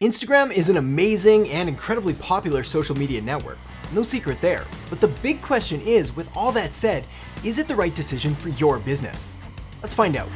Instagram is an amazing and incredibly popular social media network. No secret there. But the big question is, with all that said, is it the right decision for your business? Let's find out.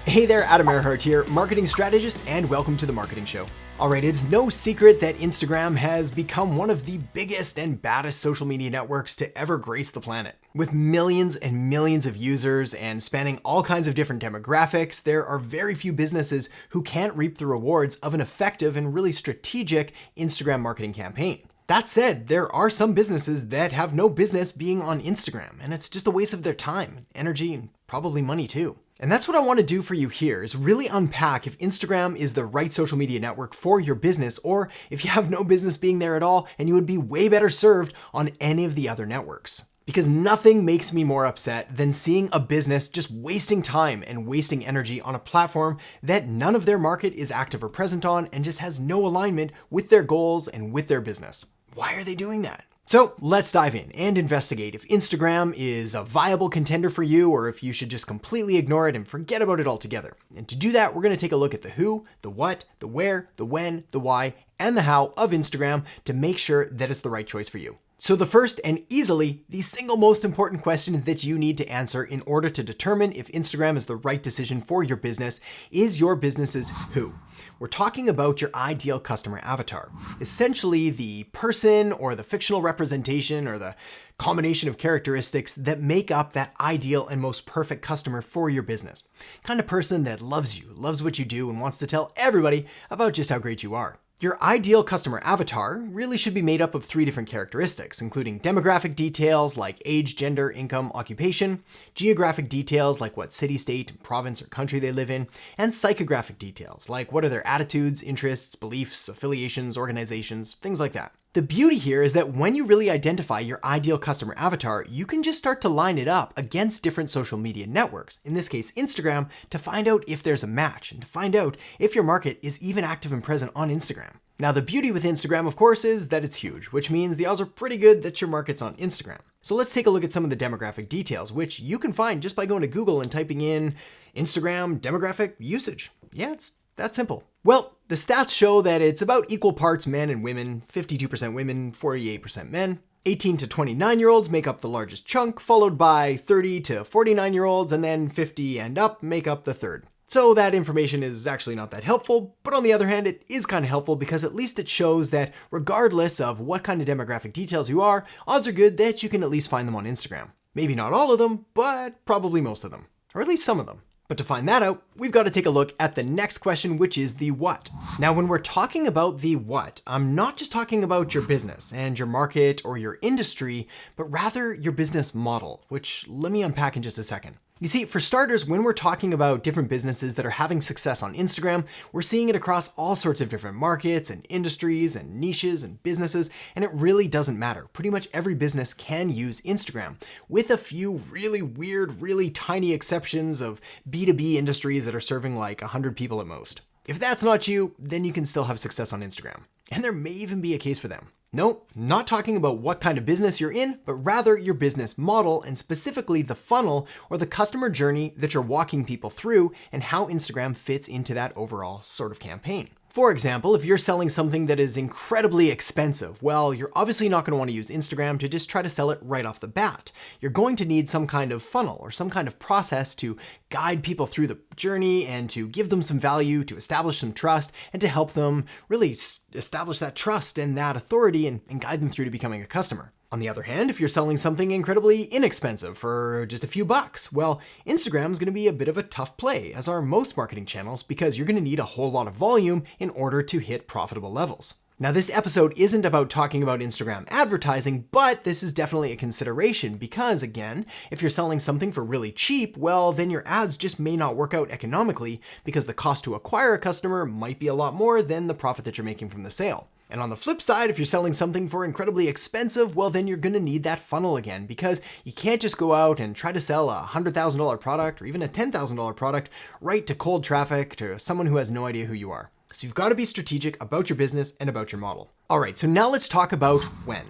Hey there, Erhart here, marketing strategist, and welcome to The Marketing Show. Alright, it's no secret that Instagram has become one of the biggest and baddest social media networks to ever grace the planet. With millions and millions of users and spanning all kinds of different demographics, there are very few businesses who can't reap the rewards of an effective and really strategic Instagram marketing campaign. That said, there are some businesses that have no business being on Instagram, and it's just a waste of their time, energy, and probably money too. And that's what I want to do for you here, is really unpack if Instagram is the right social media network for your business, or if you have no business being there at all and you would be way better served on any of the other networks. Because nothing makes me more upset than seeing a business just wasting time and wasting energy on a platform that none of their market is active or present on and just has no alignment with their goals and with their business. Why are they doing that? So let's dive in and investigate if Instagram is a viable contender for you or if you should just completely ignore it and forget about it altogether. And to do that, we're going to take a look at the who, the what, the where, the when, the why, and the how of Instagram to make sure that it's the right choice for you. So the first and easily the single most important question that you need to answer in order to determine if Instagram is the right decision for your business is your business's who. We're talking about your ideal customer avatar, essentially the person or the fictional representation or the combination of characteristics that make up that ideal and most perfect customer for your business. Kind of person that loves you, loves what you do, and wants to tell everybody about just how great you are. Your ideal customer avatar really should be made up of 3 different characteristics, including demographic details like age, gender, income, occupation, geographic details like what city, state, province, or country they live in, and psychographic details like what are their attitudes, interests, beliefs, affiliations, organizations, things like that. The beauty here is that when you really identify your ideal customer avatar, you can just start to line it up against different social media networks, in this case Instagram, to find out if there's a match and to find out if your market is even active and present on Instagram. Now, the beauty with Instagram, of course, is that it's huge, which means the odds are pretty good that your market's on Instagram. So let's take a look at some of the demographic details, which you can find just by going to Google and typing in Instagram demographic usage. Yeah, it's that simple. Well, the stats show that it's about equal parts men and women, 52% women, 48% men. 18 to 29-year-olds make up the largest chunk, followed by 30 to 49-year-olds, and then 50 and up make up the third. So that information is actually not that helpful, but on the other hand, it is kind of helpful because at least it shows that regardless of what kind of demographic details you are, odds are good that you can at least find them on Instagram. Maybe not all of them, but probably most of them, or at least some of them. But to find that out, we've got to take a look at the next question, which is the what. Now, when we're talking about the what, I'm not just talking about your business and your market or your industry, but rather your business model, which let me unpack in just a second. You see, for starters, when we're talking about different businesses that are having success on Instagram, we're seeing it across all sorts of different markets and industries and niches and businesses, and it really doesn't matter. Pretty much every business can use Instagram, with a few really weird, really tiny exceptions of B2B industries that are serving like 100 people at most. If that's not you, then you can still have success on Instagram. And there may even be a case for them. Nope, not talking about what kind of business you're in, but rather your business model and specifically the funnel or the customer journey that you're walking people through and how Instagram fits into that overall sort of campaign. For example, if you're selling something that is incredibly expensive, well, you're obviously not going to want to use Instagram to just try to sell it right off the bat. You're going to need some kind of funnel or some kind of process to guide people through the journey and to give them some value, to establish some trust, and to help them really establish that trust and that authority and guide them through to becoming a customer. On the other hand, if you're selling something incredibly inexpensive for just a few bucks, well, Instagram is going to be a bit of a tough play, as are most marketing channels, because you're going to need a whole lot of volume in order to hit profitable levels. Now, this episode isn't about talking about Instagram advertising, but this is definitely a consideration because, again, if you're selling something for really cheap, well, then your ads just may not work out economically because the cost to acquire a customer might be a lot more than the profit that you're making from the sale. And on the flip side, if you're selling something for incredibly expensive, well, then you're going to need that funnel again because you can't just go out and try to sell a $100,000 product or even a $10,000 product right to cold traffic to someone who has no idea who you are. So you've got to be strategic about your business and about your model. All right, so now let's talk about when.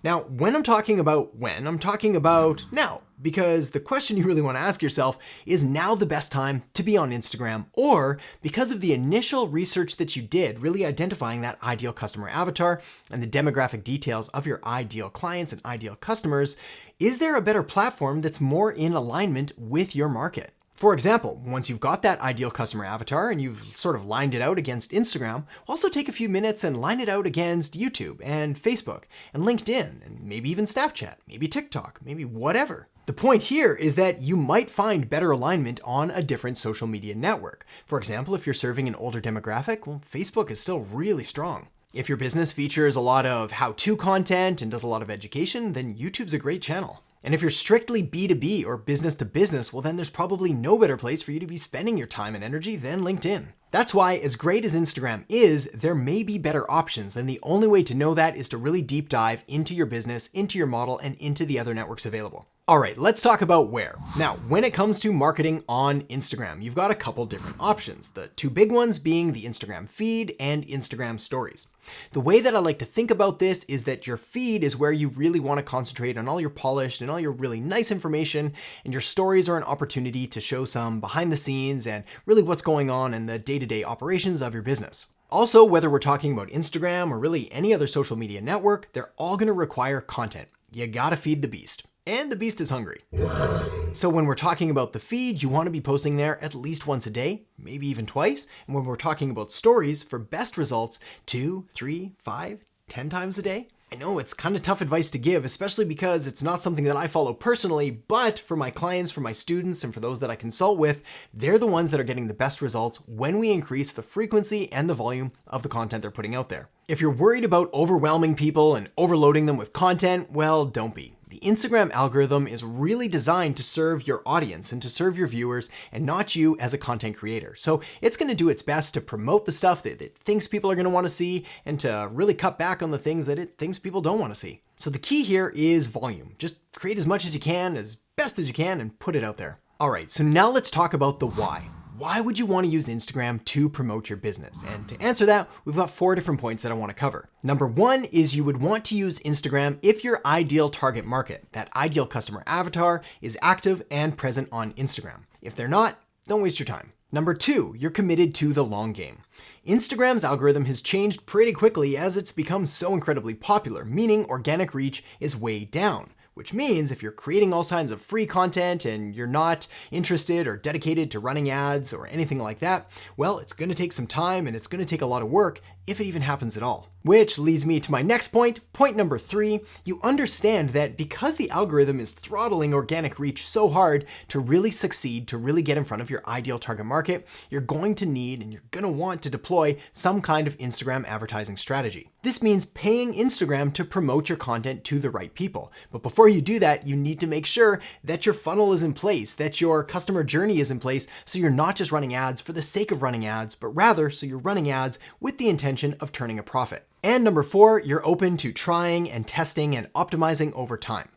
Now, when I'm talking about now, because the question you really want to ask yourself is now the best time to be on Instagram, or because of the initial research that you did, really identifying that ideal customer avatar and the demographic details of your ideal clients and ideal customers, is there a better platform that's more in alignment with your market? For example, once you've got that ideal customer avatar and you've sort of lined it out against Instagram, also take a few minutes and line it out against YouTube and Facebook and LinkedIn and maybe even Snapchat, maybe TikTok, maybe whatever. The point here is that you might find better alignment on a different social media network. For example, if you're serving an older demographic, well, Facebook is still really strong. If your business features a lot of how-to content and does a lot of education, then YouTube's a great channel. And if you're strictly B2B or business to business, well, then there's probably no better place for you to be spending your time and energy than LinkedIn. That's why, as great as Instagram is, there may be better options, and the only way to know that is to really deep dive into your business, into your model, and into the other networks available. All right, let's talk about where. Now, when it comes to marketing on Instagram, you've got a couple different options. The two big ones being the Instagram feed and Instagram stories. The way that I like to think about this is that your feed is where you really want to concentrate on all your polished and all your really nice information, and your stories are an opportunity to show some behind the scenes and really what's going on in the day-to-day operations of your business. Also, whether we're talking about Instagram or really any other social media network, they're all going to require content. You gotta feed the beast. And the beast is hungry. So when we're talking about the feed, you want to be posting there at least once a day, maybe even twice. And when we're talking about stories, for best results, 2, 3, 5, 10 times a day. I know it's kind of tough advice to give, especially because it's not something that I follow personally, but for my clients, for my students, and for those that I consult with, they're the ones that are getting the best results when we increase the frequency and the volume of the content they're putting out there. If you're worried about overwhelming people and overloading them with content, well, don't be. The Instagram algorithm is really designed to serve your audience and to serve your viewers and not you as a content creator. So it's going to do its best to promote the stuff that it thinks people are going to want to see and to really cut back on the things that it thinks people don't want to see. So the key here is volume. Just create as much as you can, as best as you can, and put it out there. All right, so now let's talk about the why. Why would you want to use Instagram to promote your business? And to answer that, we've got 4 different points that I want to cover. Number 1 is you would want to use Instagram if your ideal target market, that ideal customer avatar, is active and present on Instagram. If they're not, don't waste your time. Number 2, you're committed to the long game. Instagram's algorithm has changed pretty quickly as it's become so incredibly popular, meaning organic reach is way down. Which means if you're creating all kinds of free content and you're not interested or dedicated to running ads or anything like that, well, it's going to take some time and it's going to take a lot of work if it even happens at all. Which leads me to my next point, point number 3. You understand that because the algorithm is throttling organic reach so hard, to really succeed, to really get in front of your ideal target market, you're going to need and you're going to want to deploy some kind of Instagram advertising strategy. This means paying Instagram to promote your content to the right people. But before you do that, you need to make sure that your funnel is in place, that your customer journey is in place, so you're not just running ads for the sake of running ads, but rather so you're running ads with the intention of turning a profit. And number 4, you're open to trying and testing and optimizing over time.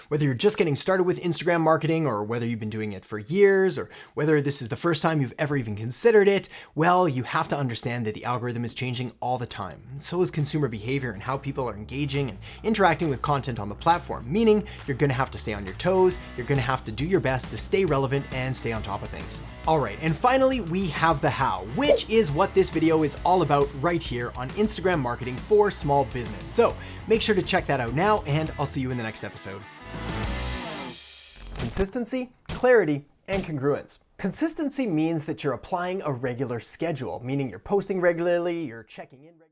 Whether you're just getting started with Instagram marketing or whether you've been doing it for years or whether this is the first time you've ever even considered it, well, you have to understand that the algorithm is changing all the time. And so is consumer behavior and how people are engaging and interacting with content on the platform, meaning you're going to have to stay on your toes, you're going to have to do your best to stay relevant and stay on top of things. All right, and finally, we have the how, which is what this video is all about right here on Instagram marketing for small business. So make sure to check that out now, and I'll see you in the next episode. Consistency, clarity, and congruence. Consistency means that you're applying a regular schedule, meaning you're posting regularly, you're checking in regularly.